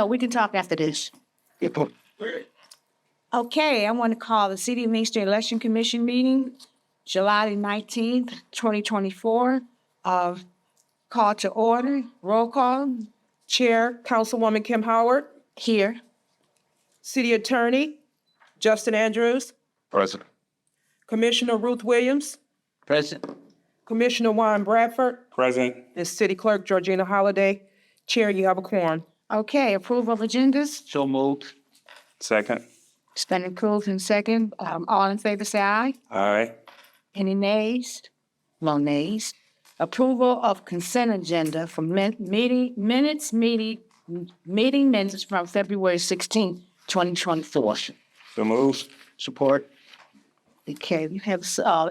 No, we can talk after this. Okay, I want to call the City of Inkster Election Commission meeting, July the 19th, 2024. Call to order, roll call. Chair, Councilwoman Kim Howard. Here. City Attorney, Justin Andrews. Present. Commissioner Ruth Williams. Present. Commissioner Juan Bradford. Present. And City Clerk Georgina Holliday. Chair, you have a quorum. Okay, approval of agendas. So moved. Second. It's been approved in second. All in favor, say aye. Aye. Any nays? No nays. Approval of consent agenda for meeting minutes from February 16th, 2024. So moved. Support. Okay, we have,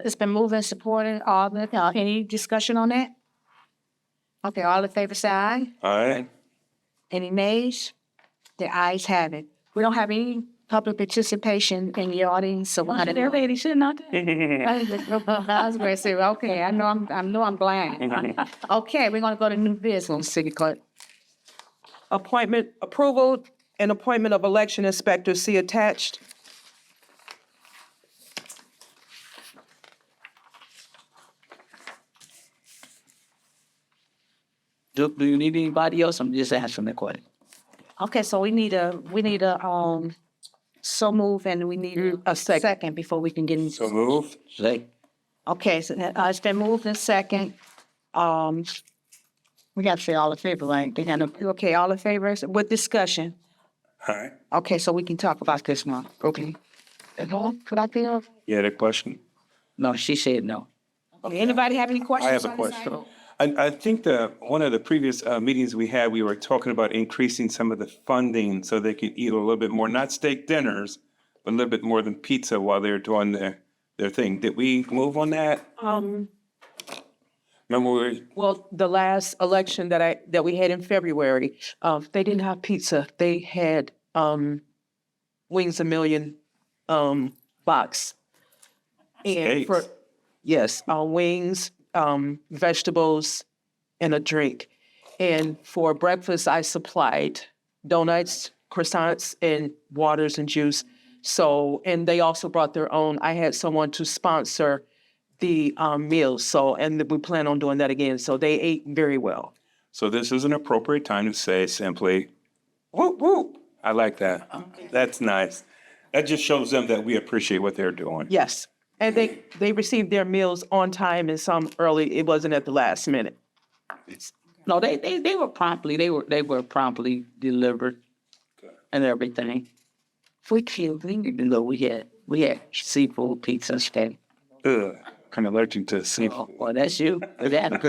it's been moved and supported. Any discussion on that? Okay, all in favor, say aye. Aye. Any nays? The ayes have it. We don't have any public participation in the audience, so everybody should not. I was going to say, okay, I know I'm blind. Okay, we're going to go to new business, City Clerk. Approval and appointment of election inspector, see attached. Do you need anybody else? I'm just asking the question. Okay, so we need a so move, and we need a second before we can get into. So moved. Say, Okay, so it's been moved in second. We got to say all in favor, right? Okay, all in favor with discussion. Aye. Okay, so we can talk about this now. Okay. Could I feel? You had a question? no, she said no. Okay, anybody have any questions? I have a on this question. item? I think one of the previous meetings we had, we were talking about increasing some of the funding so they could eat a little bit more, not steak dinners, but a little bit more than pizza while they're doing their thing. Did we move on that? Remember Well, the last election that we had in February, they didn't have pizza. They had Wings a Million box. And Steaks. yes, wings, vegetables, and a drink. And for breakfast, I supplied donuts, croissants, and waters and juice. So, and they also brought their own. I had someone to sponsor the meals. So, and we plan on doing that again. So they ate very well. So this is an appropriate time to say simply, whoop, whoop. I like that. Okay. That's nice. That just shows them that we appreciate what they're doing. Yes. And they received their meals on time and some early. It wasn't at the last minute. No, they were promptly delivered and everything. We even though we had seafood pizza instead. Ugh, kind of allergic to seafood. Oh, well, that's you. You had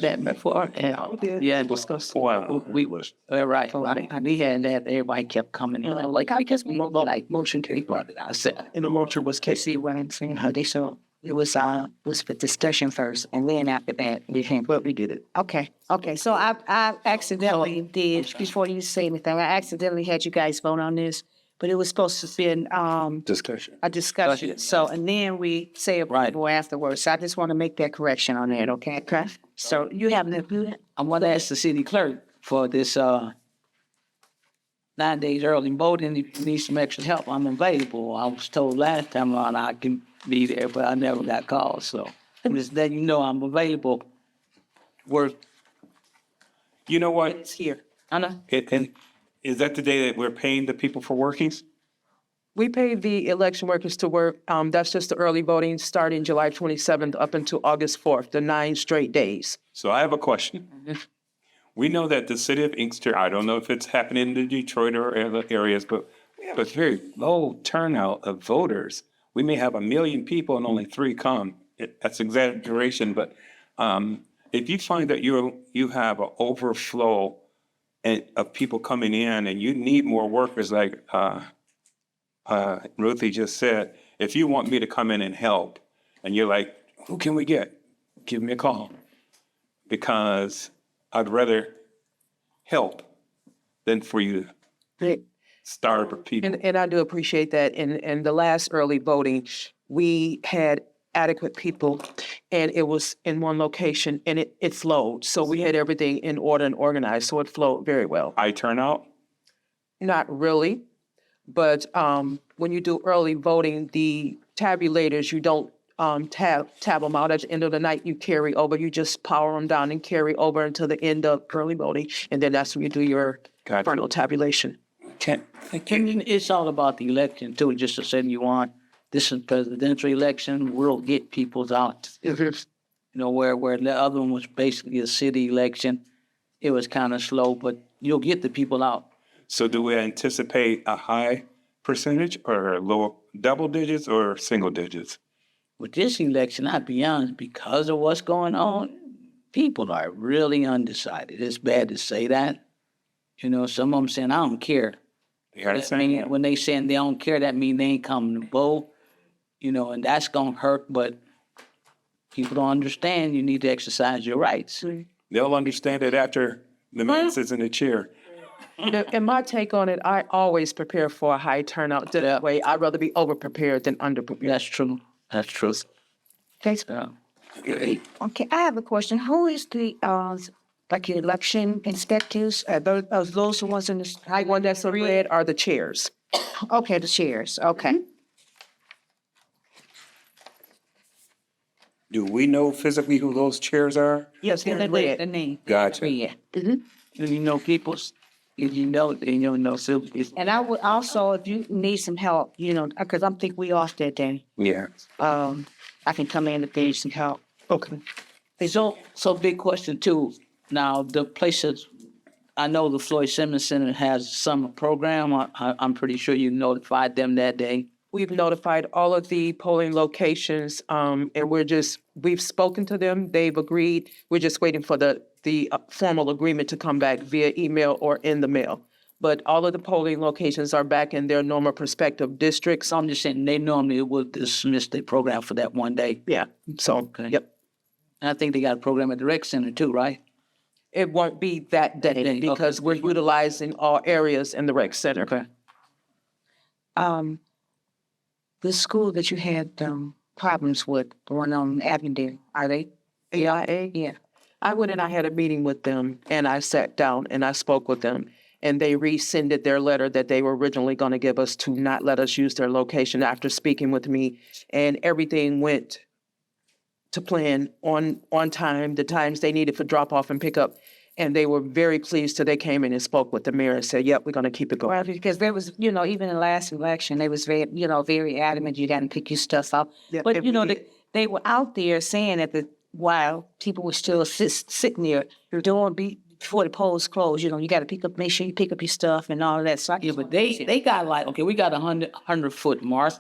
that before. Yeah, it was Wow. we was right. We had that. Everybody kept coming in. I'm like, I guess we don't like motion to brought it. I said, And the motion was Casey Williamson. So it was for discussion first, and then after that we did it. Okay. So I accidentally did before you say anything. I accidentally had you guys vote on this, but it was supposed to be Discussion. a discussion. So and then we say approval afterwards. So I just want to make that correction on that. Okay. So you have the. I want to ask the city clerk for this 9 days early voting. If you need some extra help, I'm available. I was told last time around I can be there, but I never got called. So I'm just letting you know I'm available. Work. You know what? It's here. I know. And is that the day that we're paying the people for working? We paid the election workers to work. That's just the early voting starting July 27th up until August 4th, the 9 straight days. So I have a question. We know that the city of Inkster, I don't know if it's happening in Detroit or other areas, but we have a very low turnout of voters. We may have 1 million people and only 3 come. That's exaggeration, but if you find that you have an overflow of people coming in and you need more workers, like Ruthie just said, if you want me to come in and help, and you're like, who can we get? Give me a call. Because I'd rather help than for you to starve people. And I do appreciate that. In the last early voting, we had adequate people, and it was in one location, and it flowed. So we had everything in order and organized, so it flowed very well. High turnout? Not really, but when you do early voting, the tabulators, you don't tab them out at the end of the night. You carry over. You just power them down and carry over until the end of early voting, and then that's when you do your Gotcha. final tabulation. It's all about the election too, just to say you want, this is presidential election, we'll get people's out. You know, where the other one was basically a city election, it was kind of slow, but you'll get the people out. So do we anticipate a high percentage or low double digits or single digits? With this election, I'll be honest, because of what's going on, people are really undecided. It's bad to say that. You know, some of them saying, I don't care. You gotta That say mean, that. when they saying they don't care, that means they ain't coming to vote. You know, and that's gonna hurt, but people don't understand you need to exercise your rights. They'll understand it after the man sits in the chair. And my take on it, I always prepare for a high turnout. That way, I'd rather be over-prepared than under-prepared. That's true. That's true. Okay, Yeah. okay, I have a question. Who is the, like your election inspectors? Are those the ones in the, The one that's red are the chairs. okay, the chairs, okay. Do we know physically who those chairs are? Yes, they're The red. name. Gotcha. Yeah. And you know, people, if you know, then you know, so it's, And I would also, if you need some help, you know, because I'm think we off that day, Yeah. I can come in and give you some help. Okay. so big question too. Now, the places, I know the Floyd Simmons Center has summer program. I'm pretty sure you notified them that day. We've notified all of the polling locations, and we've spoken to them. They've agreed. We're just waiting for the formal agreement to come back via email or in the mail. But all of the polling locations are back in their normal prospective districts. So I'm just saying, they normally would dismiss their program for that one day. Yeah, so, Okay. yep. And I think they got a program at the rec center too, right? It won't be that day day, because we're utilizing all areas in the rec center. Okay. The school that you had, problems with, the one on Avondale, are they? AIA? Yeah. I went and I had a meeting with them, and I sat down and I spoke with them, and they rescinded their letter that they were originally going to give us to not let us use their location after speaking with me, and everything went to plan on time, the times they needed for drop off and pick up, and they were very pleased till they came in and spoke with the mayor and said, "Yep, we're going to keep it going." Well, because there was, you know, even in the last election, they was very, you know, very adamant you got to pick your stuff up. Yeah, But, and you know, we- they were out there saying that while people were still sitting there, before the polls closed, you know, you got to make sure you pick up your stuff and all of that. So Yeah, but they got like, okay, we got 100-foot mark.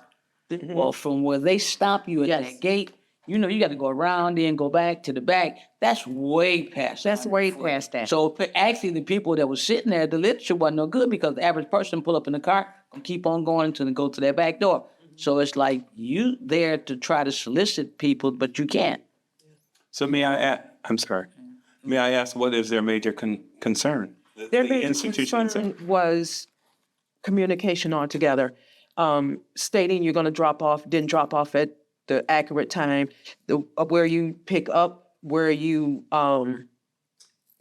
Well, from where they stop you at that gate, you know, you got to go around there and go back to the back. That's way past. that's way past that. So actually, the people that was sitting there, the literature wasn't no good because the average person pull up in the car and keep on going until they go to their back door. So it's like you there to try to solicit people, but you can't. So may I ask, I'm sorry, may I ask what is their major concern? Their The major institution concern was communication altogether, stating you're going to drop off, didn't drop off at the accurate time, where you pick up, where you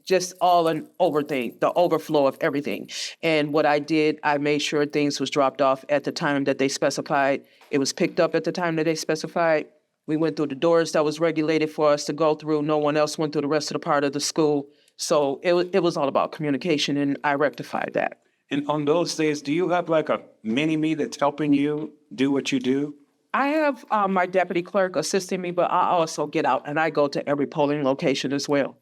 just all an overthink, the overflow of everything. And what I did, I made sure things was dropped off at the time that they specified. It was picked up at the time that they specified. We went through the doors that was regulated for us to go through. No one else went through the rest of the part of the school. So it was all about communication, and I rectified that. And on those days, do you have like a mini-me that's helping you do what you do? I have my deputy clerk assisting me, but I also get out and I go to every polling location as well.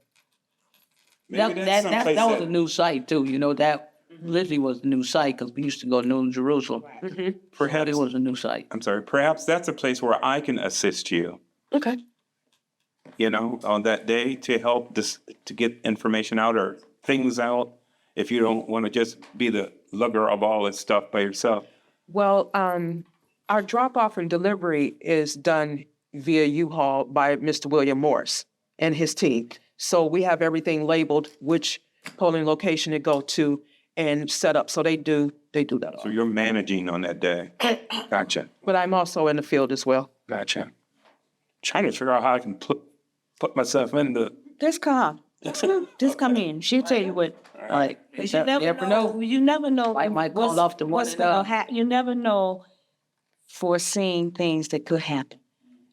Maybe that's someplace That was that- a new site too. You know, that literally was a new site because we used to go to New Jerusalem. Perhaps, It was a new site. I'm sorry, perhaps that's a place where I can assist you, Okay. you know, on that day to help to get information out or things out if you don't want to just be the lugger of all this stuff by yourself. Well, our drop-off and delivery is done via U-Haul by Mr. William Morris and his team. So we have everything labeled, which polling location to go to and set up. So they do that all. So you're managing on that day. Gotcha. But I'm also in the field as well. Gotcha. trying to figure out how I can put myself in the. Just come. Just come in. She'll tell you what. Like, You never know. You never know. Like might call off the what's one gonna happen. You never know foreseeing things that could happen.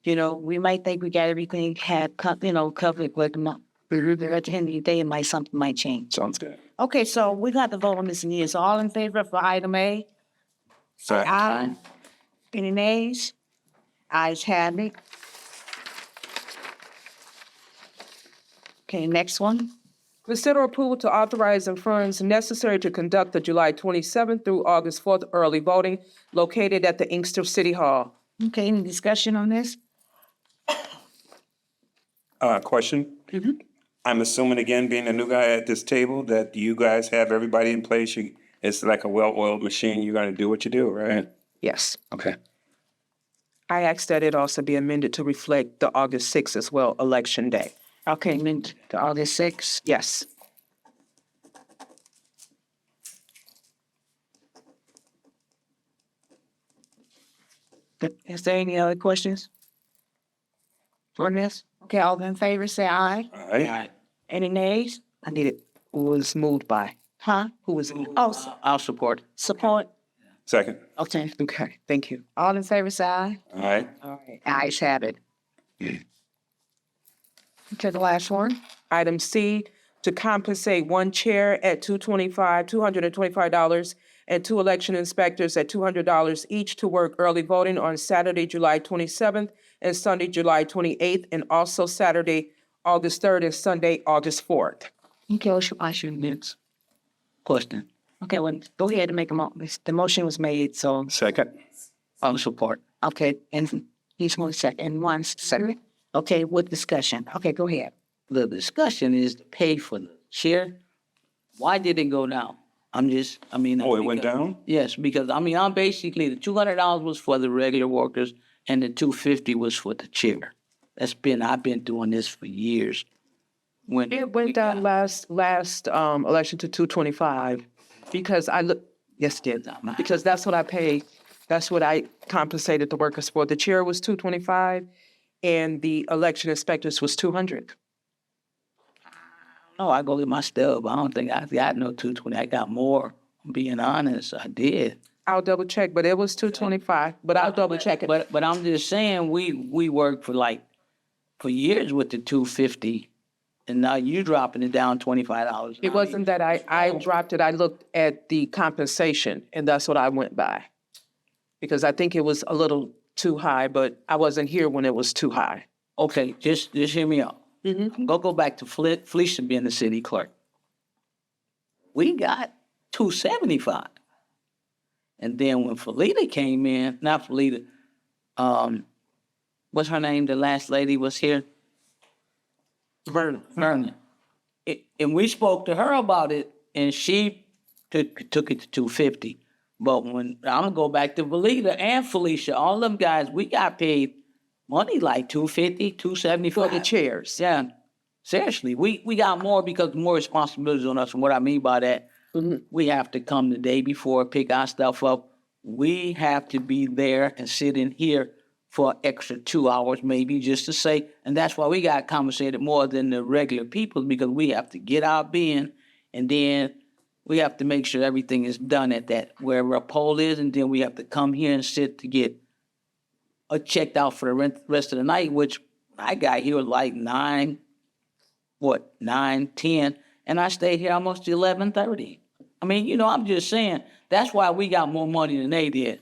You know, we might think we got everything covered, but no. At the end of the day, something might change. Sounds good. Okay, so we got to vote on this in here. So all in favor for item A? So Aye. Any nays? Ayes have it. Okay, next one. Consider approval to authorize the funds necessary to conduct the July 27th through August 4th early voting located at the Inkster City Hall. Okay, any discussion on this? question. I'm assuming, again, being a new guy at this table, that you guys have everybody in place. It's like a well-oiled machine. You're going to do what you do, right? Yes. Okay. I asked that it also be amended to reflect the August 6th as well, Election Day. Okay, meant to August 6th. Yes. Is there any other questions on this? Okay, all in favor, say aye. All right. Any nays? I need it. Who was moved by? Huh? Who was? I'll support. Support? Second. Okay. Okay, thank you. All in favor, say aye. All right. All right. Ayes have it. Okay, the last one. Item C, to compensate one chair at $225, and two election inspectors at $200 each to work early voting on Saturday, July 27th and Sunday, July 28th, and also Saturday, August 3rd and Sunday, August 4th. Okay, I should next. Question. Okay, well, go ahead and make a the motion was made, so, Second. I'll support. okay, and he's one second, and one second. Okay, with discussion. Okay, go ahead. The discussion is to pay for the chair. Why did it go down? Oh, it went down? Yes, because I'm basically, the $200 was for the regular workers and the $250 was for the chair. I've been doing this for years. When It went down last election to $225 because yes, it did, because that's what I paid. That's what I compensated the workers for. The chair was $225 and the election inspectors was $200. No, I go get my stub. I don't think I got no 220. I got more. I'm being honest, I did. I'll double check, but it was $225, but I'll double check it. But I'm just saying we worked for years with the $250, and now you dropping it down $25. It wasn't that I dropped it. I looked at the compensation, and that's what I went by. Because I think it was a little too high, but I wasn't here when it was too high. Okay, just hear me out. Go back to Felicia being the city clerk. We got $275. And then when Felita came in, not Felita, what's her name? The last lady was here. Vernon. And we spoke to her about it, and she took it to $250. But when I'm gonna go back to Felita and Felicia, all them guys, we got paid money like $250, $275 For the chairs. Yeah, seriously, we got more because more responsibilities on us. And what I mean by that, we have to come the day before, pick our stuff up. We have to be there and sit in here for an extra 2 hours, maybe, just to say. And that's why we got compensated more than the regular people, because we have to get our bin, and then we have to make sure everything is done at that wherever a poll is, and then we have to come here and sit to get checked out for the rest of the night, which I got here like 9, 10, and I stayed here almost to 11:30. I mean, I'm just saying, that's why we got more money than they did.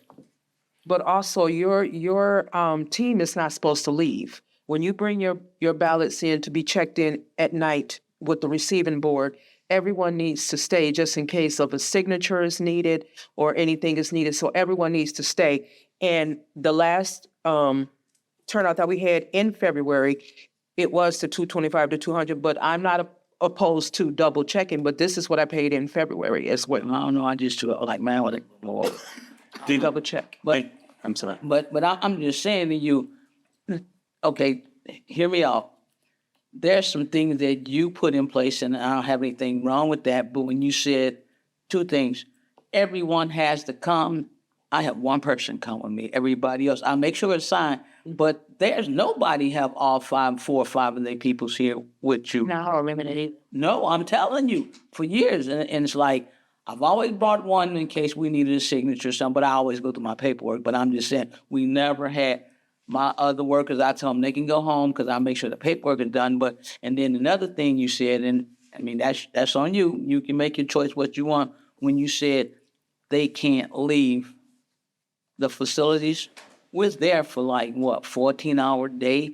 But also, your team is not supposed to leave. When you bring your ballots in to be checked in at night with the receiving board, everyone needs to stay just in case of a signature is needed or anything is needed. So everyone needs to stay. And the last turnout that we had in February, it was to $225 to $200. But I'm not opposed to double checking. But this is what I paid in February as well. I don't know. I just like, man, what? Double check. But I'm sorry. But I'm just saying to you, okay, hear me out. There's some things that you put in place, and I don't have anything wrong with that. But when you said two things, everyone has to come, I have one person come with me. Everybody else, I make sure it's signed. But there's nobody have all 4 or 5 of their peoples here with you. No, I don't remember that either. No, I'm telling you, for years. And it's like, I've always brought one in case we needed a signature or something, but I always go through my paperwork. But I'm just saying, we never had my other workers, I tell them they can go home because I make sure the paperwork is done. But, and then another thing you said, and I mean, that's on you. You can make your choice what you want. When you said they can't leave the facilities, we're there for like, what, 14-hour day?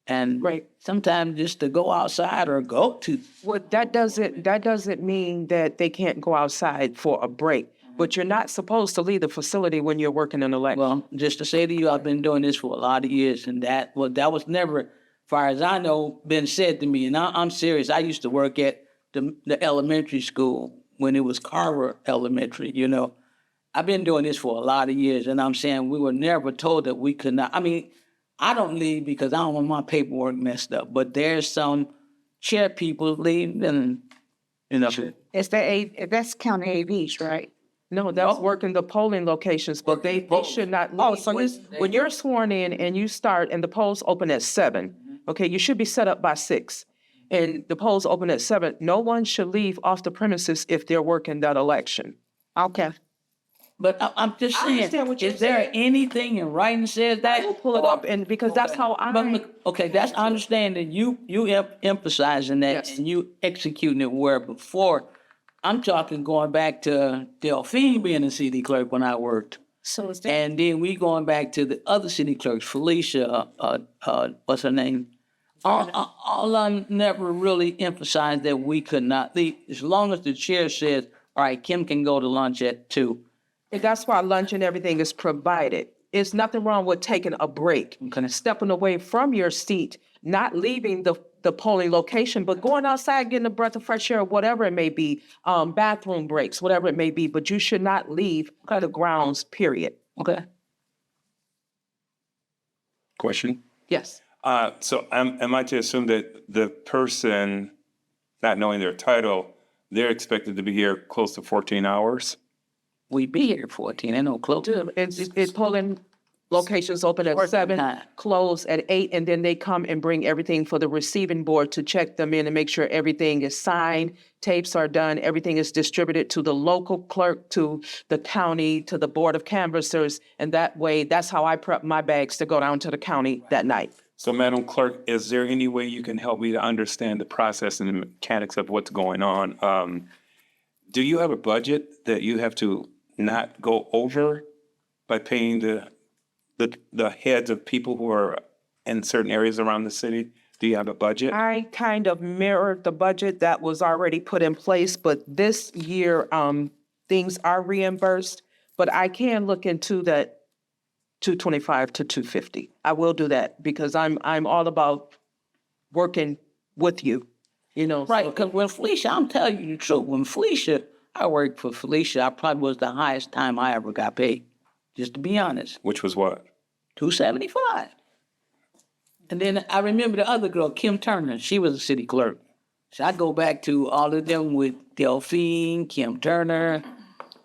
And Right. sometimes just to go outside or go to. Well, that doesn't mean that they can't go outside for a break, but you're not supposed to leave the facility when you're working an election. Well, just to say to you, I've been doing this for a lot of years, and that was never, far as I know, been said to me. And I'm serious. I used to work at the elementary school when it was Carver Elementary, you know. I've been doing this for a lot of years, and I'm saying we were never told that we could not. I mean, I don't leave because I don't want my paperwork messed up, but there's some chair people leave, and, you know. It's that's counting AVs, right? No, that's working the polling locations, but they should not leave. Oh, so When you're sworn in and you start and the polls open at 7, okay, you should be set up by 6. And the polls open at 7, no one should leave off the premises if they're working that election. Okay. But I'm just I saying, understand what you're is there anything in writing that says that? We'll pull it up, and because that's how But look, okay, that's, I understand that you emphasizing that Yes. and you executing it where before. I'm talking going back to Delphine being a city clerk when I worked. So is that, And then we going back to the other city clerks, Felicia, what's her name? All I never really emphasized that we could not leave, as long as the chair says, all right, Kim can go to lunch at 2. And that's why lunch and everything is provided. There's nothing wrong with taking a break, kind of stepping away from your seat, not leaving the polling location, but going outside, getting a breath of fresh air, whatever it may be, bathroom breaks, whatever it may be, but you should not leave the grounds, period. Okay. Question? Yes. So am I to assume that the person, not knowing their title, they're expected to be here close to 14 hours? We be here at 14, ain't no close. It's polling locations open at Working 7, time. close at 8, and then they come and bring everything for the receiving board to check them in and make sure everything is signed, tapes are done, everything is distributed to the local clerk, to the county, to the board of canvassers, and that way, that's how I prep my bags to go down to the county that night. So, Madam Clerk, is there any way you can help me to understand the process and the mechanics of what's going on? Do you have a budget that you have to not go over by paying the heads of people who are in certain areas around the city? Do you have a budget? I kind of mirrored the budget that was already put in place, but this year, things are reimbursed, but I can look into that 225 to 250. I will do that because I'm all about working with you, you know. Right, because when Felicia, I'm telling you the truth, when Felicia, I worked for Felicia, I probably was the highest time I ever got paid, just to be honest, Which was what? $275. And then I remember the other girl, Kim Turner, she was a city clerk. So I go back to all of them with Delphine, Kim Turner,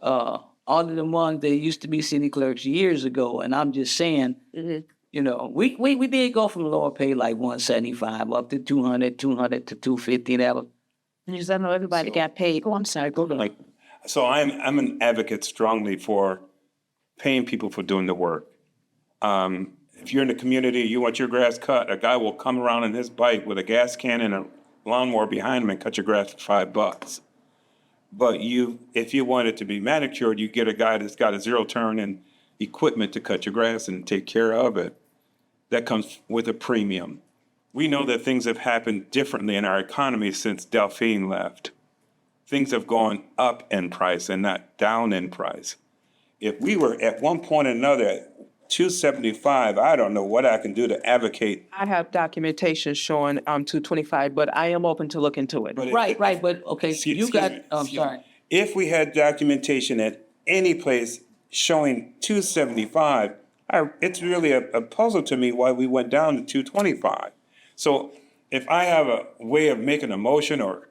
all of them ones that used to be city clerks years ago. And I'm just saying, you know, we did go from lower pay like 175 up to 200 to 250. That was, because I know everybody got paid. Oh, I'm sorry, go ahead. So I'm an advocate strongly for paying people for doing the work. If you're in the community, you want your grass cut, a guy will come around on his bike with a gas can and a lawnmower behind him and cut your grass for $5. But if you want it to be manicured, you get a guy that's got a zero turn and equipment to cut your grass and take care of it. That comes with a premium. We know that things have happened differently in our economy since Delphine left. Things have gone up in price and not down in price. If we were at one point or another at $275, I don't know what I can do to advocate. I have documentation showing 225, but I am open to look into it. right, but okay, you got, I'm sorry. If we had documentation at any place showing $275, it's really a puzzle to me why we went down to $225. So if I have a way of making a motion or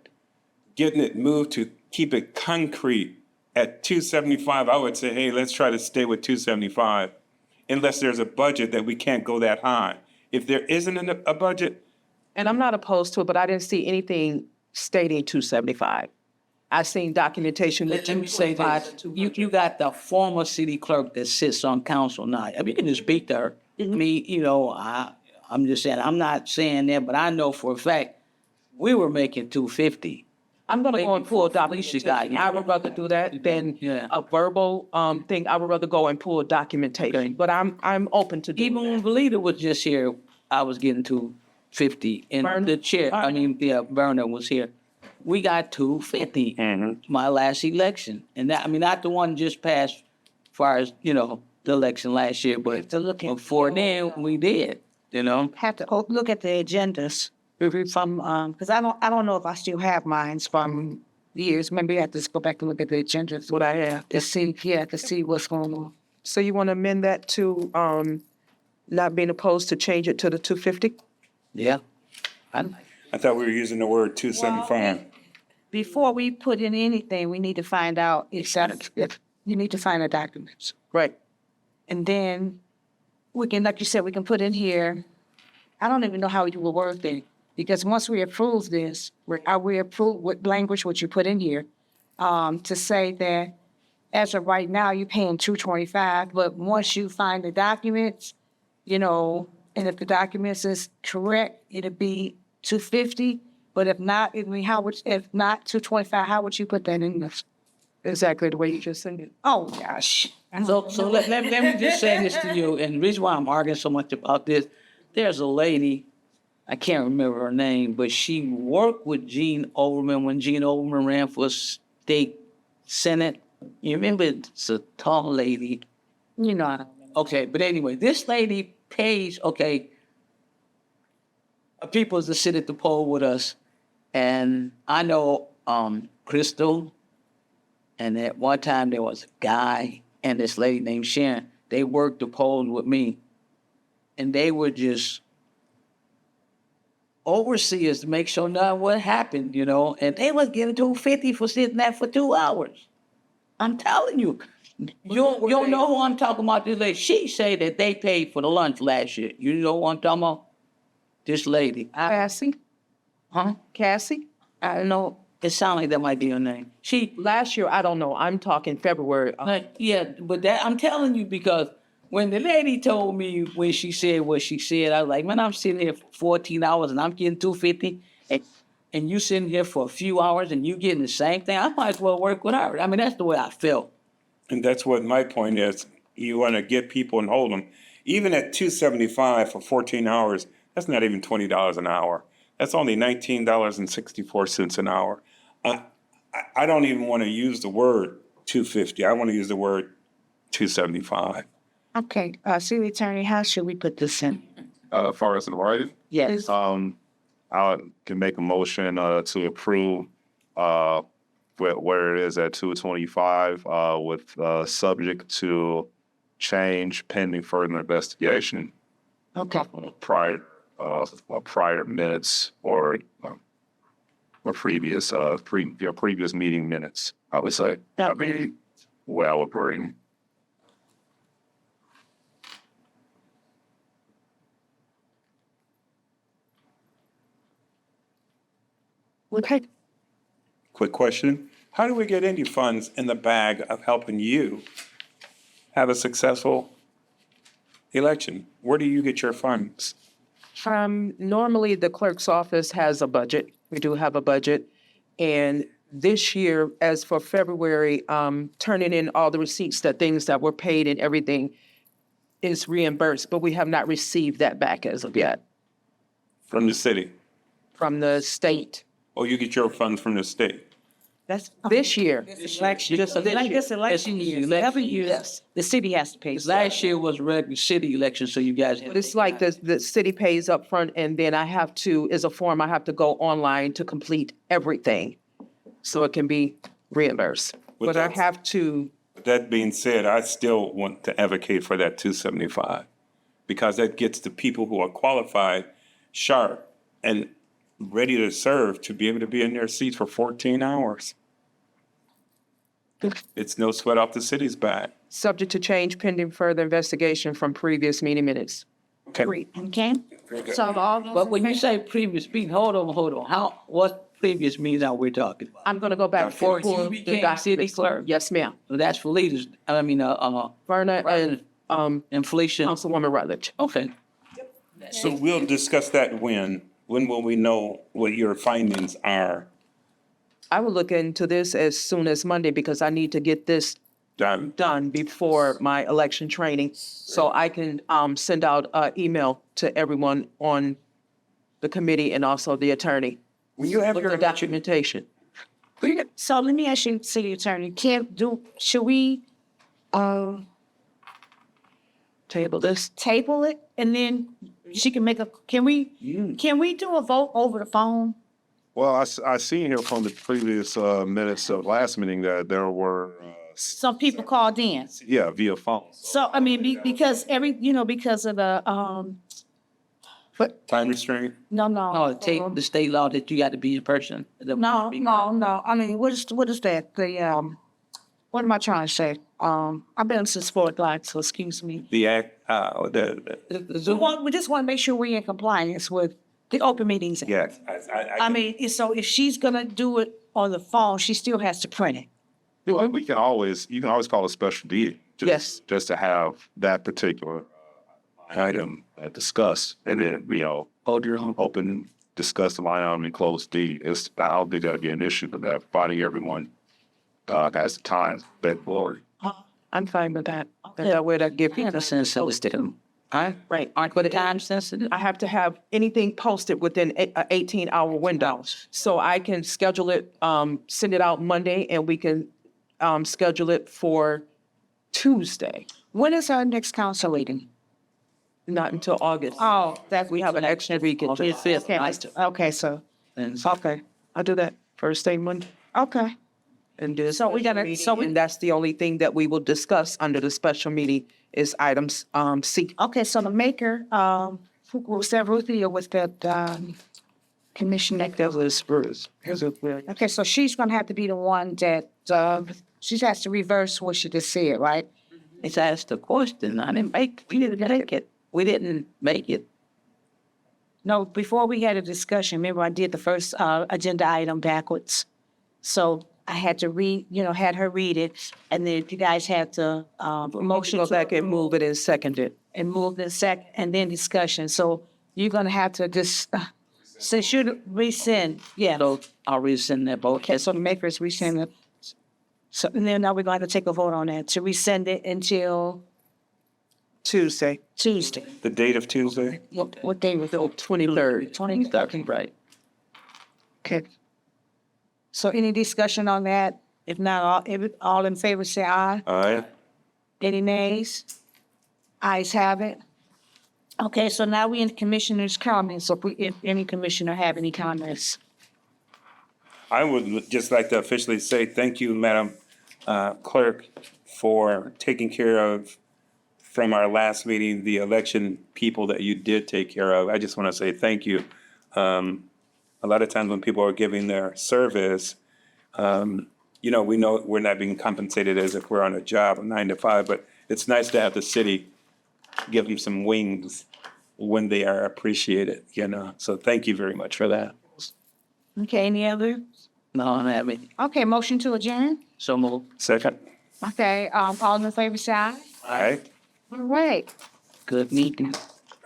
getting it moved to keep it concrete At 275, I would say, hey, let's try to stay with 275, unless there's a budget that we can't go that high. If there isn't a budget, And I'm not opposed to it, but I didn't see anything stating 275. I seen documentation that Let me say this, you got the former city clerk that sits on council now. I mean, you can just speak to her. I mean, I'm just saying, I'm not saying that, but I know for a fact, we were making 250. I'm gonna go and pull a Felicia got documentation. I would rather do that than Yeah. a verbal thing. I would rather go and pull a documentation. But I'm open to doing Even that. when Belita was just here, I was getting 250. And Berner? the chair, Berner was here. We got 250 my last election. And that, I mean, not the one just passed as far as, the election last year, but before then, we did, Have to look at the agendas from, because I don't know if I still have mine from years. Maybe I have to go back and look at the agendas What I have. to see what's going on. So you want to amend that to not being opposed to change it to the 250? Yeah. I thought we were using the word 275. Before we put in anything, we need to find out if you need to find the documents. Right. And then we can, like you said, we can put in here, I don't even know how we will word it, because once we approve this, we approve what language would you put in here, to say that as of right now, you're paying $225, but once you find the documents, and if the documents is correct, it'll be $250. But if not, if not $225, how would you put that in this? Exactly the way you just said it. Oh, gosh. So let me just say this to you, and the reason why I'm arguing so much about this, there's a lady, I can't remember her name, but she worked with Gene Overman when Gene Overman ran for state senate. You remember, it's a tall lady. I don't know. Okay, but anyway, this lady pays, people to sit at the poll with us, and I know Crystal, and at one time there was a guy and this lady named Sharon. They worked the polls with me, and they were just overseers to make sure nothing would happen, and they was getting $250 for sitting there for 2 hours. I'm telling you. You don't know who I'm talking about, this lady. She said that they paid for the lunch last year. You know who I'm talking about? This lady. Cassie? Huh? Cassie? I don't know. It sounds like that might be her name. Last year, I don't know. I'm talking February. But that I'm telling you because when the lady told me when she said what she said, I was like, man, I'm sitting here for 14 hours and I'm getting $250, and you sitting here for a few hours and you getting the same thing. I might as well work with her. I mean, that's the way I felt. And that's what my point is. You want to get people and hold them. Even at 275 for 14 hours, that's not even $20 an hour. That's only $19.64 an hour. I don't even want to use the word 250. I want to use the word 275. Okay, city attorney, how should we put this in? As far as in writing, Yes. I can make a motion to approve where it is at 225 with subject to change pending further investigation. Okay. Prior minutes or previous previous meeting minutes. I would say. I mean, where I would bring. Okay. Quick question. How do we get any funds in the bag of helping you have a successful election? Where do you get your funds? Normally, the clerk's office has a budget. We do have a budget. And this year, as for February, turning in all the receipts, the things that were paid and everything is reimbursed, but we have not received that back as of yet From the city? from the state. Or you get your funds from the state? That's This year, election. Just this Like year. this election This year, election every year. year, the city has to pay. Last year was regular city election, so you guys had. but it's like the city pays up front, and then I have to, is a form, I have to go online to complete everything so it can be reimbursed. But I have to, With that being said, I still want to advocate for that 275 because that gets the people who are qualified, sharp, and ready to serve to be able to be in their seats for 14 hours. It's no sweat off the city's back. Subject to change pending further investigation from previous meeting minutes. Okay. Okay? So all those. But when you say previous meeting, hold on. What previous meetings are we talking about? I'm gonna go back For for he became city clerk. Yes, ma'am. So that's for leaders, Verna and inflation. Councilwoman Rutledge. Okay. So we'll discuss that when? When will we know what your findings are? I will look into this as soon as Monday because I need to get this Done. done before my election training. So I can send out an email to everyone on the committee and also the attorney When you have with your the documentation. So let me ask you, city attorney, should we, Table this. table it and then she can can we do a vote over the phone? Well, I seen here from the previous minutes of last meeting that there were, Some people called in. via phone. So, I mean, because because of the, Time restraint? no. No, take the state law that you got to be in person. No. I mean, what is that? What am I trying to say? I've been since 4 o'clock, so excuse me. The act, We just want to make sure we're in compliance with the open meetings. Act. yes. I mean, so if she's gonna do it on the phone, she still has to print it. Well, you can always call a special meeting. Yes. Just to have that particular item discussed, and then Hold your own. open, discuss the line item and close D. I don't think that'd be an issue, but that finding everyone has the time that forward. I'm fine with that. That way that give people. That's sensitive. Right. Aren't the time sensitive? I have to have anything posted within an 18-hour window. So I can schedule it, send it out Monday, and we can schedule it for Tuesday, When is our next council meeting? not until August. Oh, that's. We have an extra week. On the 5th. Okay, so, Okay, I'll do that first thing Monday. okay. And do a So we special gotta- meeting, so we- and that's the only thing that we will discuss under the special meeting is items C. Okay, so the maker, who was that Ruthie or was that, Commissioner? That was Bruce. Okay, so she's gonna have to be the one that, she has to reverse what she just said, right? It's asked the question. We didn't make it. We didn't make it. No, before we had a discussion, remember I did the first, agenda item backwards. So I had to had her read it, and then you guys had to, motion Go to back and move it and second it. and move the and then discussion. So you're gonna have to just, since you rescind, yeah. So I'll resend that vote. Okay, so the makers rescind it. So, and then now we're going to take a vote on that, to rescind it until Tuesday, Tuesday. The date of Tuesday? What day was it? 23rd. 23rd. Right. Okay. So any discussion on that? If not, all in favor say aye. Aye. Any nays? Ayes have it. Okay, so now we in commissioners' comments. So if any commissioner have any comments. I would just like to officially say thank you, Madam Clerk, for taking care of, from our last meeting, the election people that you did take care of. I just want to say thank you. A lot of times when people are giving their service, we know we're not being compensated as if we're on a job, a 9 to 5, but it's nice to have the city give them some wings when they are appreciated, So thank you very much for that. Okay, any other? No, I'm having. Okay, motion to adjourn? So move. Second? Okay, all in favor say aye. Aye. All right. Good meeting.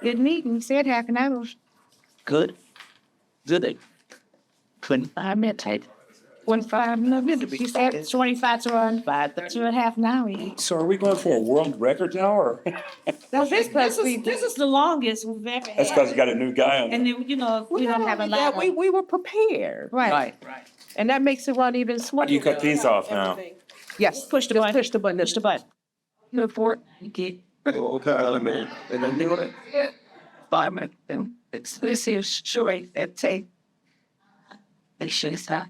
Good meeting. Said half an hour. Good. Good. 25 minutes. 25 minutes. She said 25 to 5:30. 2.5 an hour. So are we going for a world record now, or? This is the longest we've ever That's had. because you got a new guy on. And then, we don't have a lot. We were prepared. Right. And that makes it run even smoother. You cut these off now. Yes. Push the Just button. Push the button. Push the button. Look for it. Okay. 5 minutes. This is sure that take. It should stop.